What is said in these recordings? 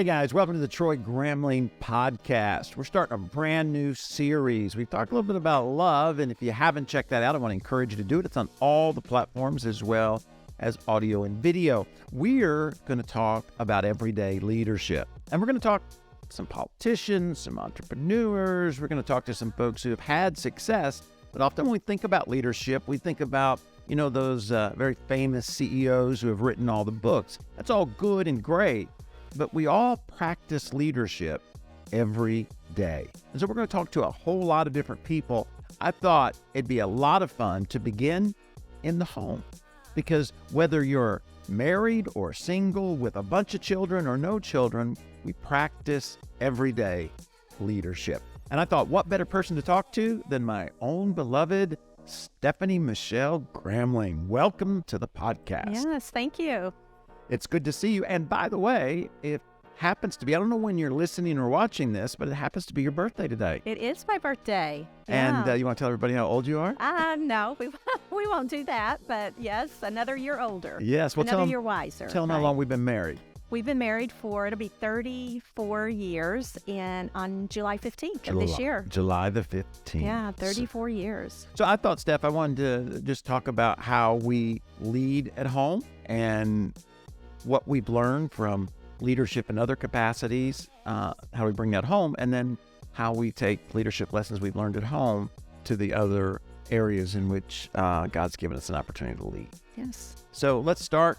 Hey guys, welcome to the Troy Gramling podcast. We're starting a brand new series. We've talked a little bit about love, and if you haven't checked that out, I want to encourage you to do it. It's on all the platforms as well as audio and video. We're going to talk about everyday leadership, and we're going to talk to some politicians, some entrepreneurs. We're going to talk to some folks who have had success, but often when we think about leadership, we think about those very famous CEOs who have written all the books. That's all good and great. But we all practice leadership every day. And so we're going to talk to a whole lot of different people. I thought it'd be a lot of fun to begin in the home, because whether you're married or single with a bunch of children or no children, we practice everyday leadership. And I thought, what better person to talk to than my own beloved Stephanie Michelle Gramling. Welcome to the podcast. Yes, thank you. It's good to see you. And by the way, it happens to be, I don't know when you're listening or watching this, but it happens to be your birthday today. It is my birthday. And Yeah. you want to tell everybody how old you are? No, we won't do that. But yes, another year older. Yes. Well, another year wiser. Tell them how long we've been married. We've been married it'll be 34 years on July 15th of this year. July the 15th. Yeah, 34 years. So I thought, Steph, I wanted to just talk about how we lead at home and what we've learned from leadership in other capacities, how we bring that home, and then how we take leadership lessons we've learned at home to the other areas in which God's given us an opportunity to lead. Yes. So let's start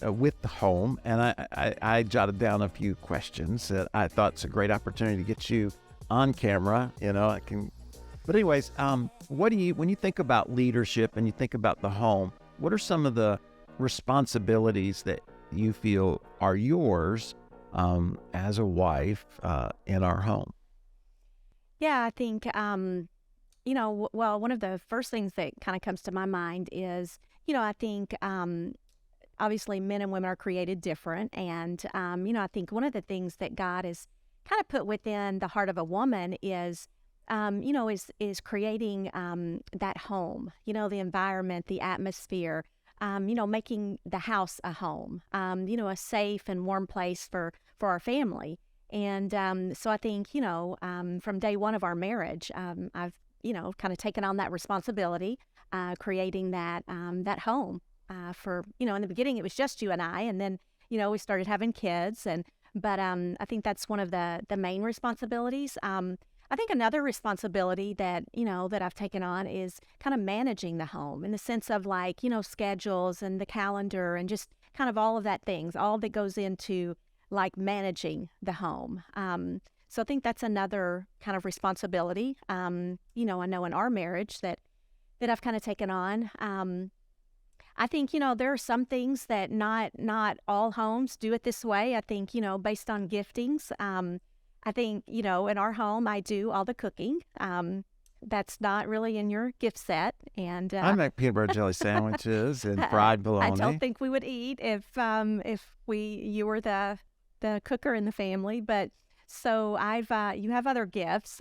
with the home, and I jotted down a few questions that I thought it's a great opportunity to get you on camera. But anyways, when you think about leadership and you think about the home, what are some of the responsibilities that you feel are yours as a wife in our home? Yeah, I think, well, one of the first things that kind of comes to my mind is, I think obviously men and women are created different. And, I think one of the things that God has kind of put within the heart of a woman is creating that home, the environment, the atmosphere, making the house a home, a safe and warm place for our family. And so I think, from day one of our marriage, I've, kind of taken on that responsibility, creating that home for, in the beginning, it was just you and I. And then, we started having kids. But I think that's one of the main responsibilities. I think another responsibility that I've taken on is kind of managing the home in the sense of schedules and the calendar and just kind of all of that things, all that goes into managing the home. So I think that's another kind of responsibility. I know in our marriage that I've kind of taken on. I think, there are some things that not all homes do it this way. I think, based on giftings, I think, in our home, I do all the cooking. That's not really in your gift set. And I make peanut butter jelly sandwiches and fried bologna. I don't think we would eat if you were the cooker in the family. But so you have other gifts.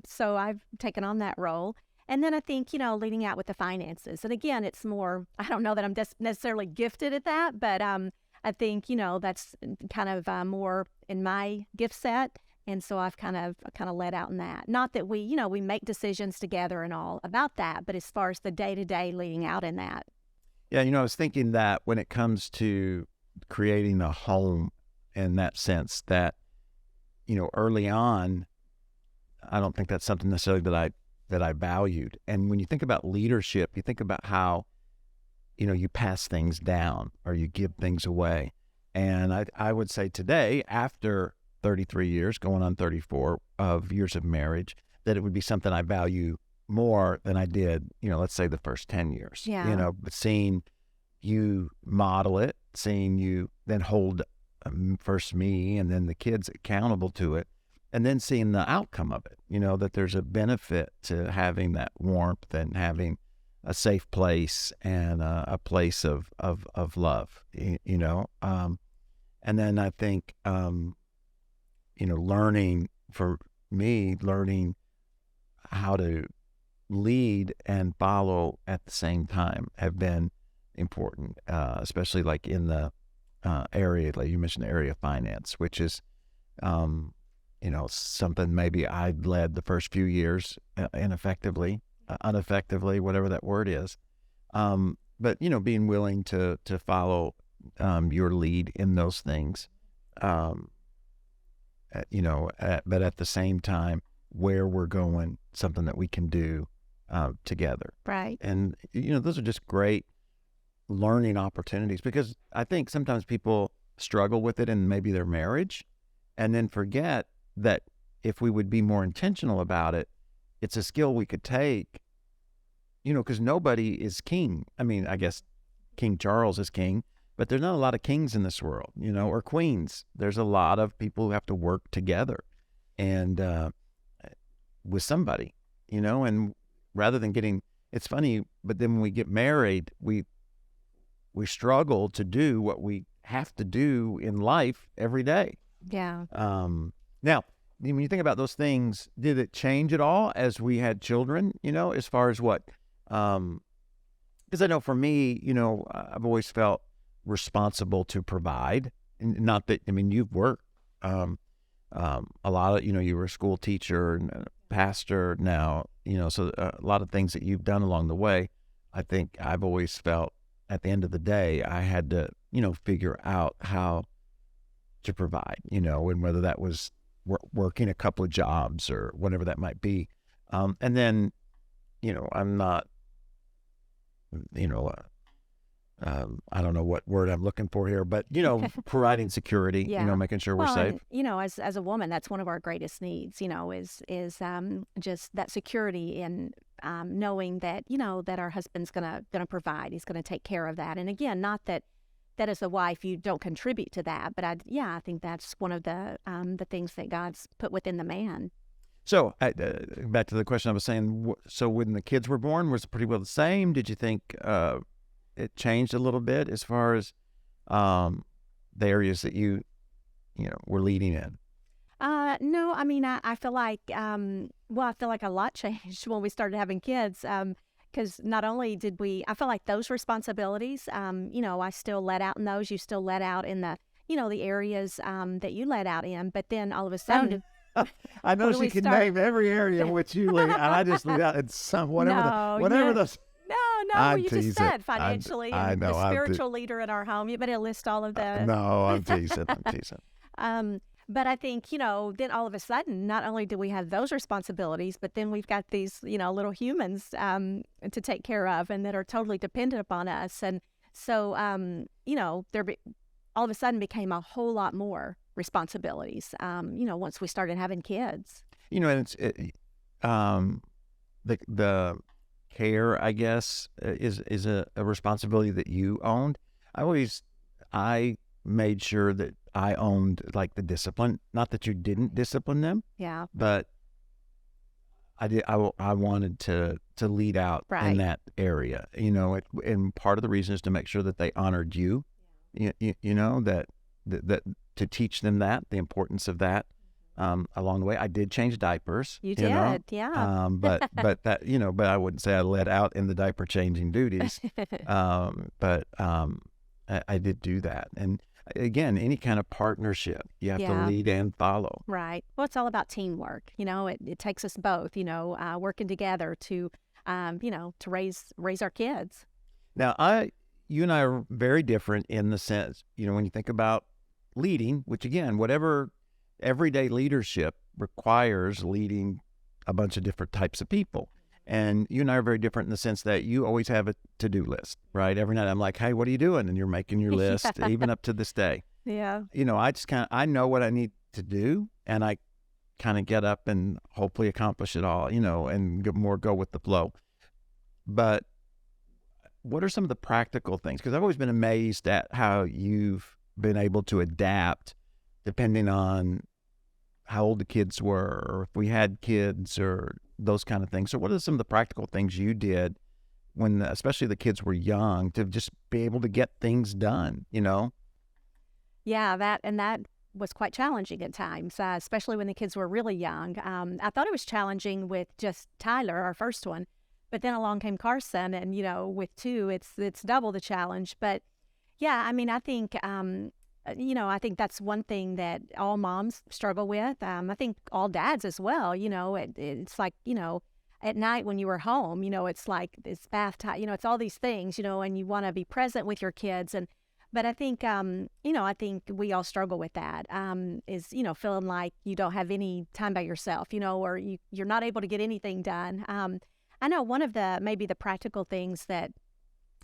So I've taken on that role. And then I think, leading out with the finances. And again, it's more, I don't know that I'm necessarily gifted at that, but I think, that's kind of more in my gift set. And so I've kind of led out in that. Not that we make decisions together and all about that, but as far as the day-to-day leading out in that. Yeah, I was thinking that when it comes to creating a home in that sense that, early on, I don't think that's something necessarily that I valued. And when you think about leadership, you think about how, you pass things down or you give things away. And I would say today, after 33 years, going on 34 of years of marriage, that it would be something I value more than I did, let's say the first 10 years. Yeah. But seeing you model it, seeing you then hold first me and then the kids accountable to it, and then seeing the outcome of it, that there's a benefit to having that warmth and having a safe place and a place of love, and then I think, learning how to lead and follow at the same time have been important, especially like in the area. Like you mentioned, the area of finance, which is, something maybe I led the first few years ineffectively, ineffectively, whatever that word is. But being willing to follow your lead in those things, but at the same time, where we're going, something that we can do together. Right. And those are just great learning opportunities, because I think sometimes people struggle with it in maybe their marriage, and then forget that if we would be more intentional about it, it's a skill we could take, because nobody is king. I mean, I guess King Charles is king, but there's not a lot of kings in this world, or queens. There's a lot of people who have to work together and with somebody, and rather than it's funny, but then when we get married, we struggle to do what we have to do in life every day. Yeah. Now, when you think about those things, did it change at all as we had children, as far as what, because I know for me, I've always felt responsible to provide. And not that, you've worked a lot of, you were a school teacher and a pastor now, so a lot of things that you've done along the way. I think I've always felt at the end of the day, I had to, figure out how to provide, and whether that was working a couple of jobs or whatever that might be. And then, I'm not, I don't know what word I'm looking for here, but, providing security, Yeah. making sure we're Well, safe. and, as a woman, that's one of our greatest needs, is just that security in knowing that, that our husband's gonna provide. He's gonna take care of that. And again, not that as a wife you don't contribute to that, but I think that's one of the things that God's put within the man. So back to the question I was saying, so when the kids were born, was it pretty well the same? Did you think it changed a little bit as far as the areas that you were leading in? No, I feel like, I feel like a lot changed when we started having kids. Because not only did I feel like those responsibilities, I still let out in those. You still let out in the, the areas that you let out in. But then all of a sudden, I know she can name every area in which you lead, and I just lead out in some whatever those. No, you just said financially. I know. The spiritual leader in our home. You better list all of the. No, I'm teasing. But I think, then all of a sudden, not only do we have those responsibilities, but then we've got these, little humans to take care of and that are totally dependent upon us. And so, all of a sudden became a whole lot more responsibilities, once we started having kids. And the care, I guess, is a responsibility that you owned. I made sure that I owned like the discipline, not that you didn't discipline them. Yeah. But I wanted to lead out in that area, and part of the reason is to make sure that they honored you, that to teach them that, the importance of that. Along the way, I did change diapers. You did, yeah. But that, but I wouldn't say I led out in the diaper changing duties. But I did do that. And again, any kind of partnership, you have to lead and follow. Right. Well, it's all about teamwork. It takes us both, working together to, to raise our kids. Now, you and I are very different in the sense, when you think about leading, which again, whatever everyday leadership requires leading a bunch of different types of people. And you and I are very different in the sense that you always have a to-do list, right? Every night I'm like, hey, what are you doing? And you're making your list, even up to this day. Yeah. I know what I need to do, and I kind of get up and hopefully accomplish it all, and go with the flow. But what are some of the practical things? Because I've always been amazed at how you've been able to adapt depending on how old the kids were, or if we had kids, or those kind of things. So what are some of the practical things you did when, especially the kids were young, to just be able to get things done, Yeah, that was quite challenging at times, especially when the kids were really young. I thought it was challenging with just Tyler, our first one, but then along came Carson, and with two, it's double the challenge. But Yeah, I mean, I think, I think that's one thing that all moms struggle with. I think all dads as well. It's like, at night when you were home, it's like it's bath time, it's all these things, and you want to be present with your kids. But I think, I think we all struggle with that, is, feeling like you don't have any time by yourself, or you're not able to get anything done. I know one of maybe the practical things that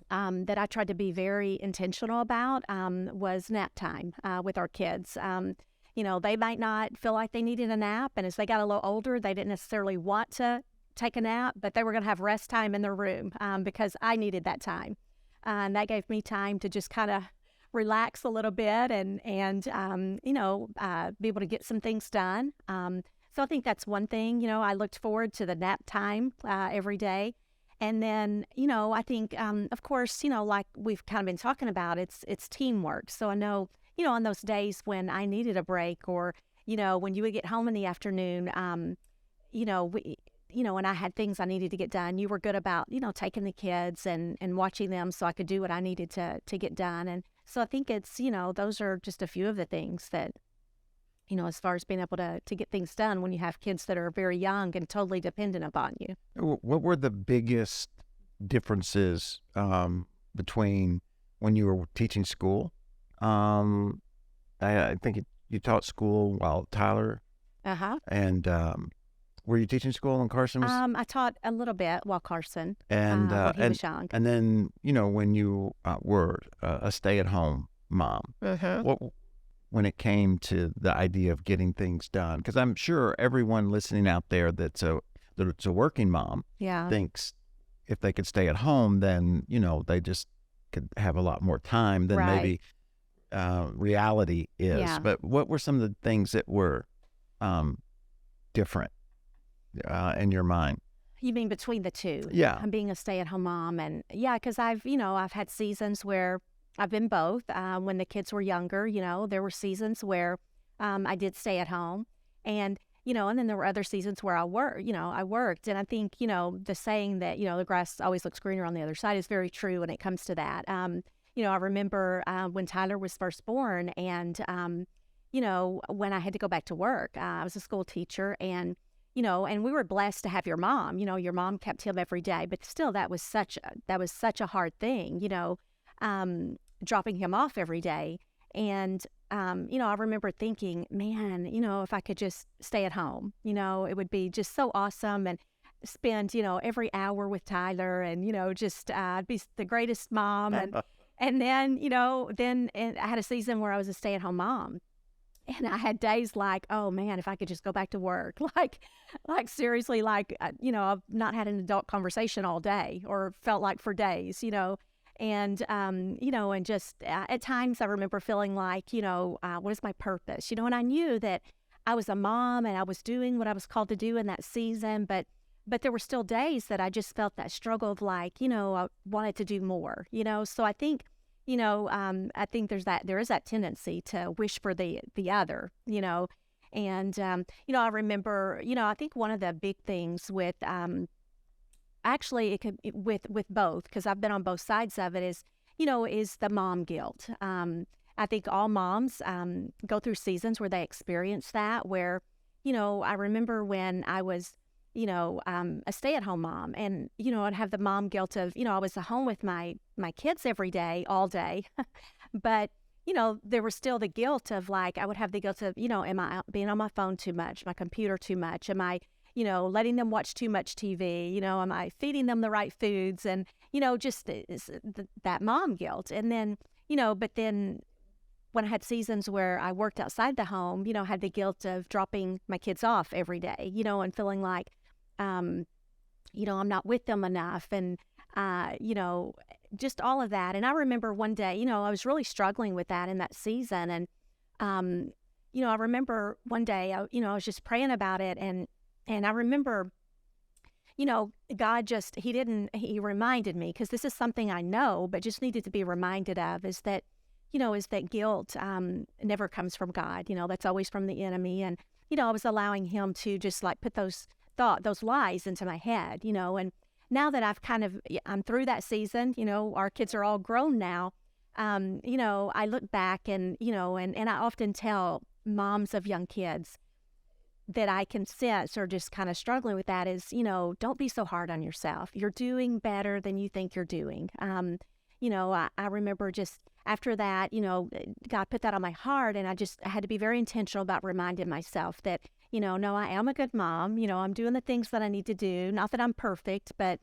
I tried to be very intentional about was nap time with our kids. They might not feel like they needed a nap, and as they got a little older, they didn't necessarily want to take a nap, but they were going to have rest time in their room because I needed that time. And that gave me time to just kind of relax a little bit and be able to get some things done. So I think that's one thing. I looked forward to the nap time every day. And then, I think, of course, like we've kind of been talking about, it's teamwork. So I know, on those days when I needed a break or, when you would get home in the afternoon, when I had things I needed to get done, you were good about, taking the kids and watching them so I could do what I needed to get done. And so I think it's, those are just a few of the things that, as far as being able to get things done when you have kids that are very young and totally dependent upon you. What were the biggest differences between when you were teaching school? I think you taught school while Tyler. And were you teaching school when Carson was? I taught a little bit while Carson and when he was young. And then when you were a stay-at-home mom, when it came to the idea of getting things done, because I'm sure everyone listening out there that's a working mom thinks if they could stay at home, then they just could have a lot more time than maybe reality is. Yeah. But what were some of the things that were different in your mind? You mean between the two? Yeah. I'm being a stay-at-home mom, and because I've had seasons where I've been both. When the kids were younger, there were seasons where I did stay at home, and then there were other seasons where I worked. And I think, the saying that, the grass always looks greener on the other side is very true when it comes to that. I remember when Tyler was first born and, when I had to go back to work, I was a school teacher and we were blessed to have your mom. Your mom kept him every day, but still that was such a hard thing, dropping him off every day. And, I remember thinking, man, if I could just stay at home, it would be just so awesome and spend, every hour with Tyler and, just I'd be the greatest mom. And then, and I had a season where I was a stay-at-home mom. And I had days like, oh man, if I could just go back to work, like seriously, I've not had an adult conversation all day or felt like for days, and, and just at times I remember feeling like, what is my purpose? And I knew that I was a mom and I was doing what I was called to do in that season, but there were still days that I just felt that struggle of I wanted to do more, so I think, I think there is that tendency to wish for the other, and, I remember, I think one of the big things with, actually it could with both, because I've been on both sides of it, is the mom guilt. I think all moms go through seasons where they experience that, where I remember when I was a stay-at-home mom, and I'd have the mom guilt of I was at home with my kids every day, all day, but there was still the guilt of I would have the guilt of am I being on my phone too much, my computer too much, am I letting them watch too much TV, am I feeding them the right foods, and just that mom guilt. And then but then when I had seasons where I worked outside the home, I had the guilt of dropping my kids off every day, and feeling like I'm not with them enough, and just all of that. And I remember one day, I was really struggling with that in that season, and I remember one day, I was just praying about it, and I remember, God he reminded me, because this is something I know, but just needed to be reminded of, is that guilt never comes from God. That's always from the enemy. And, I was allowing him to just put those lies into my head, and now that I'm through that season, our kids are all grown now. I look back and, and I often tell moms of young kids that I can sense are just kind of struggling with that is, don't be so hard on yourself. You're doing better than you think you're doing. I remember just after that, God put that on my heart, and I had to be very intentional about reminding myself that, no, I am a good mom. I'm doing the things that I need to do. Not that I'm perfect, but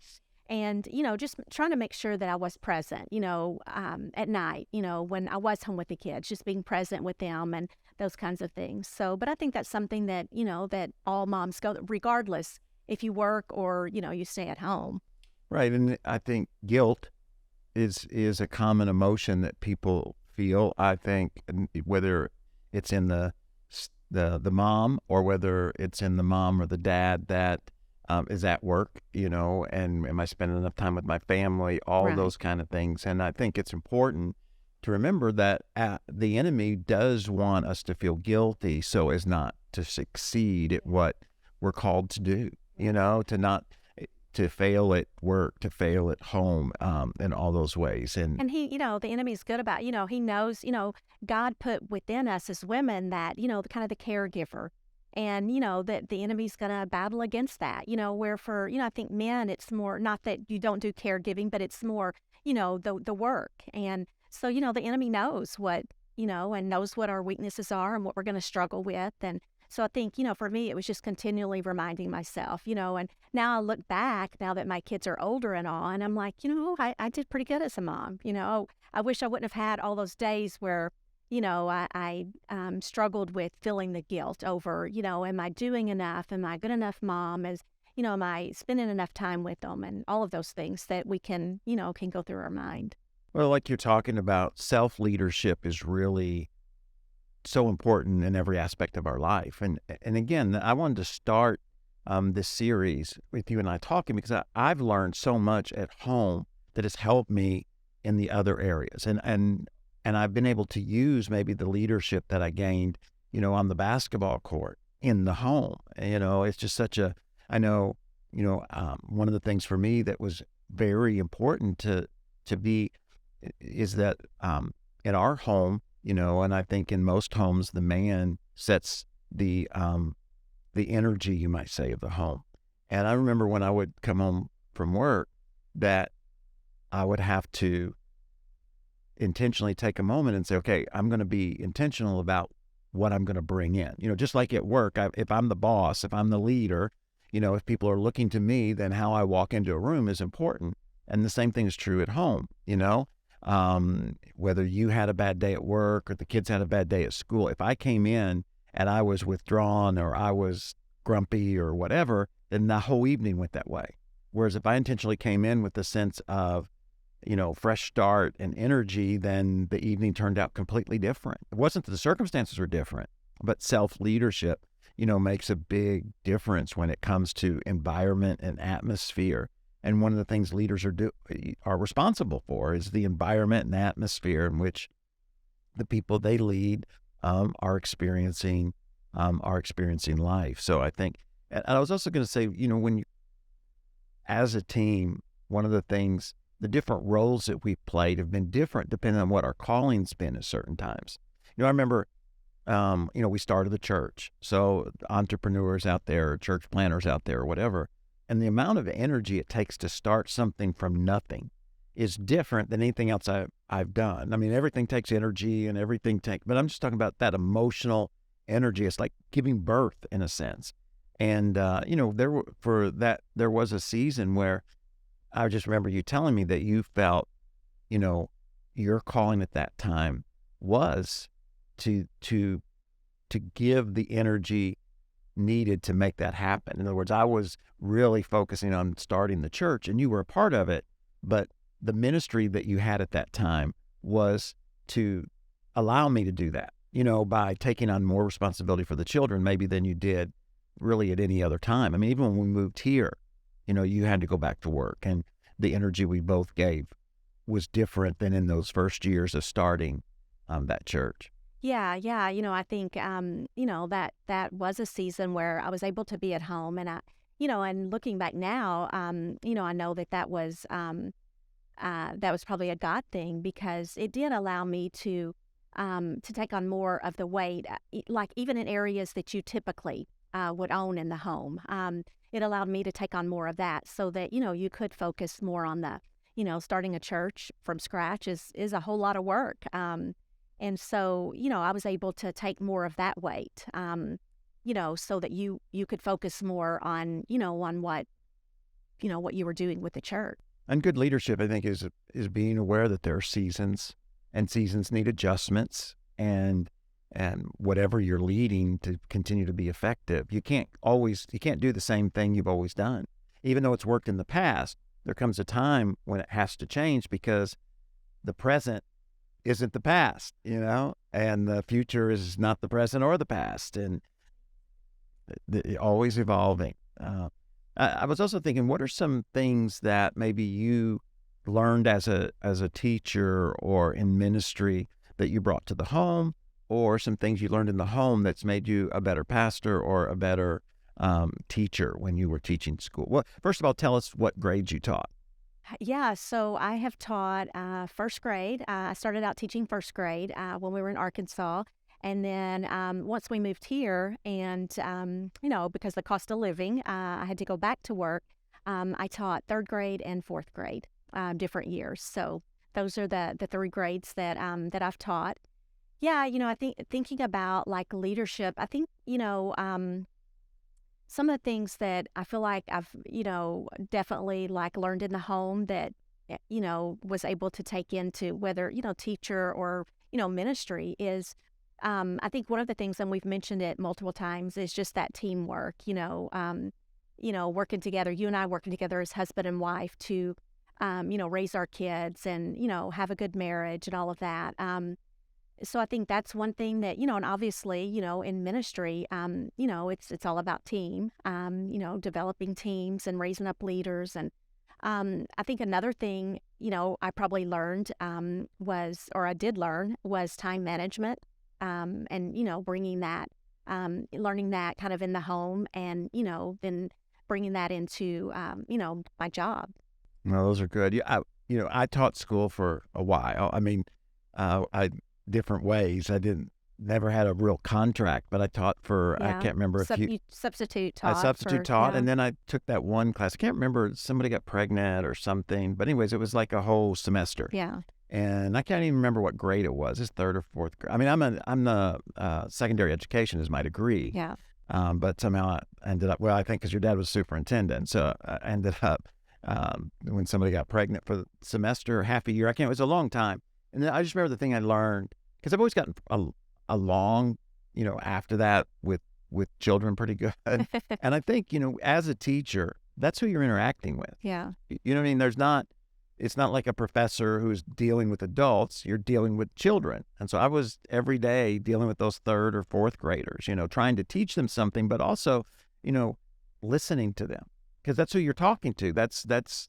just trying to make sure that I was present, at night, when I was home with the kids, just being present with them and those kinds of things. So, but I think that's something that, that all moms go, regardless if you work or, you stay at home. Right. And I think guilt is a common emotion that people feel. I think whether it's in the mom or whether it's in the mom or the dad that is at work, and am I spending enough time with my family, all Right. those kind of things. And I think it's important to remember that the enemy does want us to feel guilty so as not to succeed at what we're called to do, to fail at work, to fail at home, in all those ways. And he, the enemy's good about, he knows, God put within us as women that, the kind of the caregiver. And, that the enemy's going to battle against that, where for, I think men, it's more, not that you don't do caregiving, but it's more, the work. And so, the enemy knows what, and knows what our weaknesses are and what we're going to struggle with. And so I think, for me, it was just continually reminding myself, and now I look back now that my kids are older and all, and I'm like, I did pretty good as a mom. I wish I wouldn't have had all those days where, I struggled with feeling the guilt over, am I doing enough? Am I a good enough mom? Am I spending enough time with them? And all of those things that we can go through our mind. Well, like you're talking about, self-leadership is really so important in every aspect of our life. And again, I wanted to start this series with you and I talking because I've learned so much at home that has helped me in the other areas. And I've been able to use maybe the leadership that I gained, on the basketball court in the home. It's just I know, one of the things for me that was very important to be is that in our home, and I think in most homes, the man sets the energy, you might say, of the home. And I remember when I would come home from work that I would have to intentionally take a moment and say, okay, I'm going to be intentional about what I'm going to bring in. Just like at work, if I'm the boss, if I'm the leader, if people are looking to me, then how I walk into a room is important. And the same thing is true at home, whether you had a bad day at work or the kids had a bad day at school. If I came in and I was withdrawn or I was grumpy or whatever, then the whole evening went that way. Whereas if I intentionally came in with a sense of, fresh start and energy, then the evening turned out completely different. It wasn't that the circumstances were different, but self-leadership, makes a big difference when it comes to environment and atmosphere. And one of the things leaders are responsible for is the environment and atmosphere in which the people they lead are experiencing life. So I think, and I was also going to say, when you, as a team, one of the things, the different roles that we've played have been different depending on what our calling's been at certain times. I remember, we started the church. So entrepreneurs out there, church planners out there, or whatever, and the amount of energy it takes to start something from nothing is different than anything else I've done. I mean, everything takes energy and but I'm just talking about that emotional energy. It's like giving birth in a sense. And, there was a season where I just remember you telling me that you felt, your calling at that time was to give the energy needed to make that happen. In other words, I was really focusing on starting the church, and you were a part of it, but the ministry that you had at that time was to allow me to do that, by taking on more responsibility for the children maybe than you did really at any other time. I mean, even when we moved here, you had to go back to work, and the energy we both gave was different than in those first years of starting that church. Yeah. I think, that was a season where I was able to be at home, and and looking back now, I know that was, that was probably a God thing, because it did allow me to take on more of the weight, like even in areas that you typically would own in the home. It allowed me to take on more of that, so that, you could focus more on the, starting a church from scratch is a whole lot of work. And so, I was able to take more of that weight, so that you could focus more on, on what, what you were doing with the church. And good leadership, I think, is being aware that there are seasons, and seasons need adjustments, and whatever you're leading to continue to be effective. You can't do the same thing you've always done. Even though it's worked in the past, there comes a time when it has to change, because the present isn't the past, and the future is not the present or the past, and always evolving. I was also thinking, what are some things that maybe you learned as a teacher or in ministry that you brought to the home, or some things you learned in the home that's made you a better pastor or a better teacher when you were teaching school? Well, first of all, tell us what grades you taught. Yeah, so I have taught first grade. I started out teaching first grade when we were in Arkansas. And then once we moved here, and, because the cost of living, I had to go back to work, I taught third grade and fourth grade, different years. So those are the three grades that I've taught. Yeah, I think thinking about like leadership, I think, some of the things that I feel like I've, definitely like learned in the home that, was able to take into whether, teacher or, ministry is, I think one of the things, and we've mentioned it multiple times, is just that teamwork, working together, you and I working together as husband and wife to, raise our kids and, have a good marriage and all of that. So I think that's one thing that, and obviously, in ministry, it's all about team, developing teams and raising up leaders. And I think another thing, I probably learned was time management, and, bringing that, learning that kind of in the home, and, then bringing that into, my job. No, those are good. I taught school for a while. I mean, different ways. I never had a real contract, but I taught for, I can't remember if you substitute taught. I substitute taught, and then I took that one class. I can't remember, somebody got pregnant or something, but anyways, it was like a whole semester. Yeah. And I can't even remember what grade it was. It's third or fourth grade. I mean, I'm the secondary education is my degree. Yeah. But somehow I ended up, well, I think because your dad was superintendent, so I ended up when somebody got pregnant for the semester or half a year. It was a long time. And then I just remember the thing I learned, because I've always gotten along, after that with children pretty good. And I think, as a teacher, that's who you're interacting with. Yeah. You know what I mean? It's not like a professor who's dealing with adults. You're dealing with children. And so I was every day dealing with those third or fourth graders, trying to teach them something, but also, listening to them, because that's who you're talking to. That's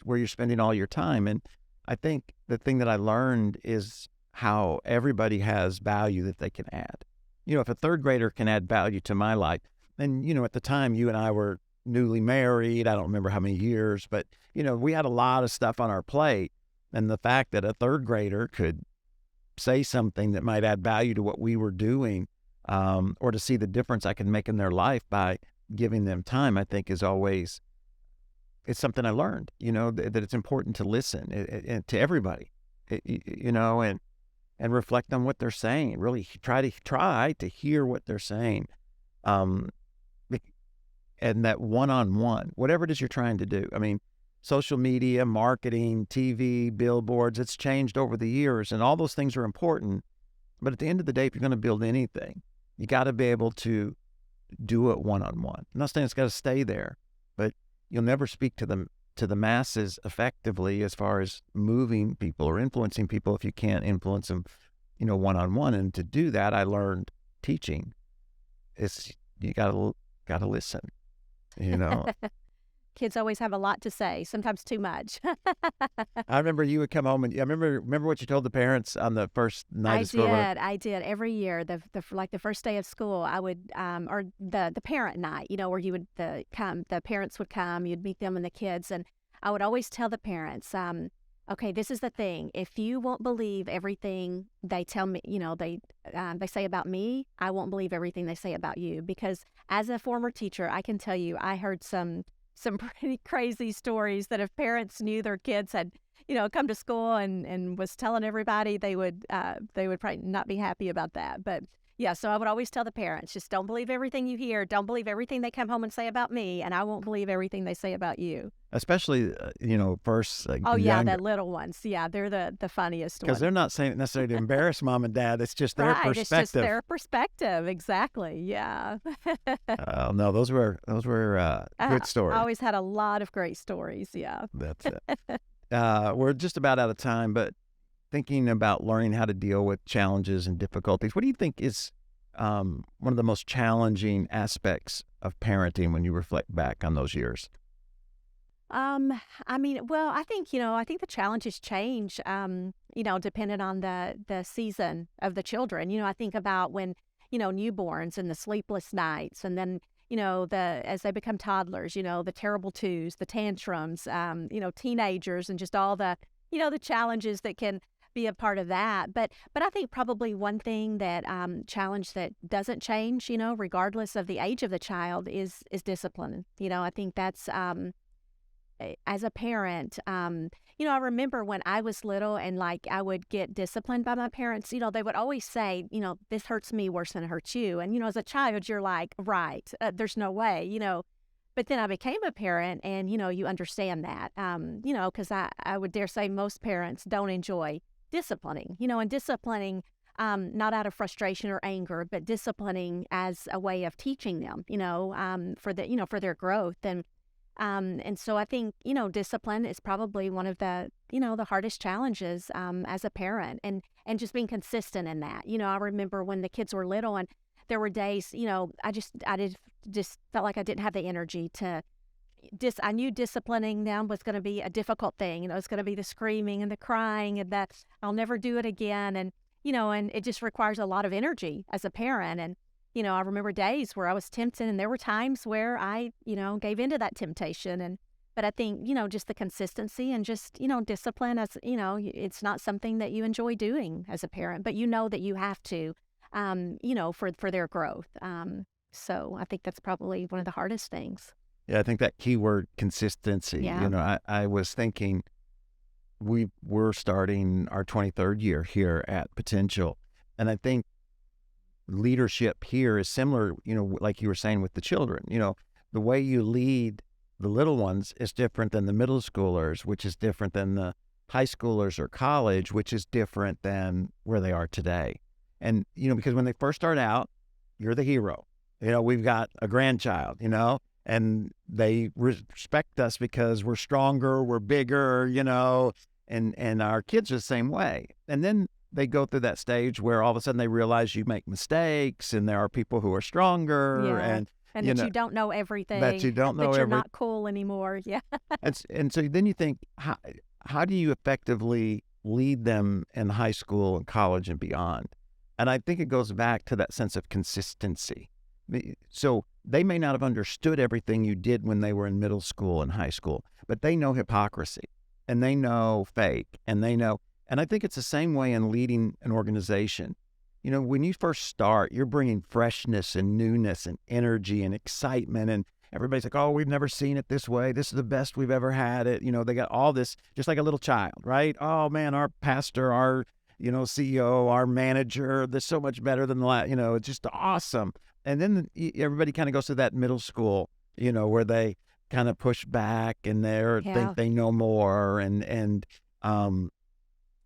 where you're spending all your time. And I think the thing that I learned is how everybody has value that they can add. If a third grader can add value to my life, and, at the time you and I were newly married, I don't remember how many years, but, we had a lot of stuff on our plate. And the fact that a third grader could say something that might add value to what we were doing, or to see the difference I can make in their life by giving them time, I think it's something I learned, that it's important to listen to everybody, and reflect on what they're saying, really try to hear what they're saying. And that one-on-one, whatever it is you're trying to do. I mean, social media, marketing, TV, billboards, it's changed over the years, and all those things are important. But at the end of the day, if you're going to build anything, you got to be able to do it one-on-one. I'm not saying it's got to stay there, but you'll never speak to the masses effectively as far as moving people or influencing people if you can't influence them, one-on-one. And to do that, I learned teaching. You got to listen. Kids always have a lot to say, sometimes too much. I remember you would come home, and I remember what you told the parents on the first night of school. I did every year. The first day of school, I would or the parent night, where you would the parents would come, you'd meet them and the kids, and I would always tell the parents, okay, this is the thing. If you won't believe everything they tell me, they say about me, I won't believe everything they say about you. Because as a former teacher, I can tell you, I heard some pretty crazy stories that if parents knew their kids had, come to school and was telling everybody, they would probably not be happy about that. But yeah, so I would always tell the parents, just don't believe everything you hear. Don't believe everything they come home and say about me, and I won't believe everything they say about you. Especially, first, Oh the yeah, younger, the little ones. Yeah, they're the funniest because ones. they're not saying it necessarily to embarrass mom and dad. It's just their Right, it's just perspective. their perspective. Exactly. Yeah. No, those were good I stories. always had a lot of great stories. Yeah. That's it. We're just about out of time, but thinking about learning how to deal with challenges and difficulties, what do you think is one of the most challenging aspects of parenting when you reflect back on those years? I mean, well, I think the challenges change, depending on the season of the children. I think about when, newborns and the sleepless nights, and then, as they become toddlers, the terrible twos, the tantrums, teenagers, and just all the challenges that can be a part of that. But I think probably one thing that challenge that doesn't change, regardless of the age of the child, is discipline. I think that's as a parent, I remember when I was little and like I would get disciplined by my parents, they would always say, this hurts me worse than it hurts you. And, as a child, you're like, right, there's no way. But then I became a parent and, you understand that, because I would dare say most parents don't enjoy disciplining, and disciplining not out of frustration or anger, but disciplining as a way of teaching them, for their growth. And so I think, discipline is probably one of the hardest challenges as a parent, and just being consistent in that. I remember when the kids were little and there were days, I just felt like I didn't have the energy to I knew disciplining them was going to be a difficult thing. It's going to be the screaming and the crying and that I'll never do it again. And it just requires a lot of energy as a parent. And I remember days where I was tempted, and there were times where I, gave into that temptation. But I think, just the consistency and just, discipline as, it's not something that you enjoy doing as a parent, but that you have to, for their growth. So I think that's probably one of the hardest things. Yeah, I think that key word, consistency. Yeah. I was thinking we're starting our 23rd year here at Potential, and I think leadership here is similar, like you were saying with the children. The way you lead the little ones is different than the middle schoolers, which is different than the high schoolers or college, which is different than where they are today. And, because when they first start out, you're the hero. We've got a grandchild, and they respect us because we're stronger, we're bigger, and our kids are the same way. And then they go through that stage where all of a sudden they realize you make mistakes and there are people who are stronger, Yeah. and And that you don't know everything. that you don't know that you're every. not cool anymore. Yeah. And so then you think, how do you effectively lead them in high school and college and beyond? And I think it goes back to that sense of consistency. So they may not have understood everything you did when they were in middle school and high school, but they know hypocrisy and they know fake and they know. And I think it's the same way in leading an organization. When you first start, you're bringing freshness and newness and energy and excitement, and everybody's like, oh, we've never seen it this way. This is the best we've ever had it. They got all this, just like a little child, right? Oh man, our pastor, our, CEO, our manager, they're so much better than the last, it's just awesome. And then everybody kind of goes to that middle school, where they kind of push back and Yeah. think they know more, and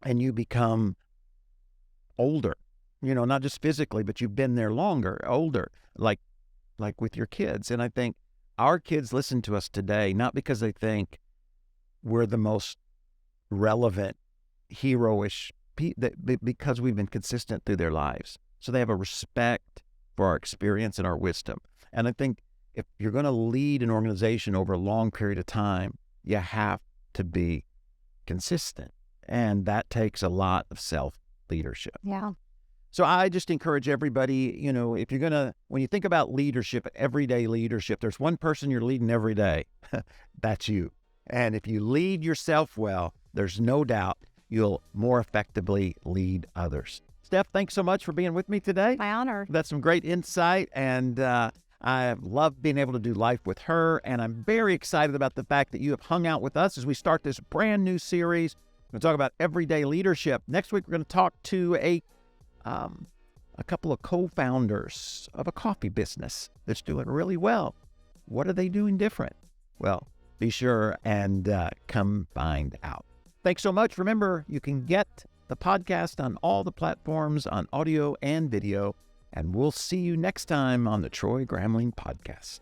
you become older, not just physically, but you've been there longer, older, like with your kids. And I think our kids listen to us today, not because they think we're the most relevant, heroish, because we've been consistent through their lives. So they have a respect for our experience and our wisdom. And I think if you're going to lead an organization over a long period of time, you have to be consistent. And that takes a lot of self-leadership. Yeah. So I just encourage everybody, if you're going to, when you think about leadership, everyday leadership, there's one person you're leading every day. That's you. And if you lead yourself well, there's no doubt you'll more effectively lead others. Steph, thanks so much for being with me today. My honor. That's some great insight, and I love being able to do life with her, and I'm very excited about the fact that you have hung out with us as we start this brand new series. We're going to talk about everyday leadership. Next week, we're going to talk to a couple of co-founders of a coffee business that's doing really well. What are they doing different? Well, be sure and come find out. Thanks so much. Remember, you can get the podcast on all the platforms on audio and video, and we'll see you next time on the Troy Gramling Podcast.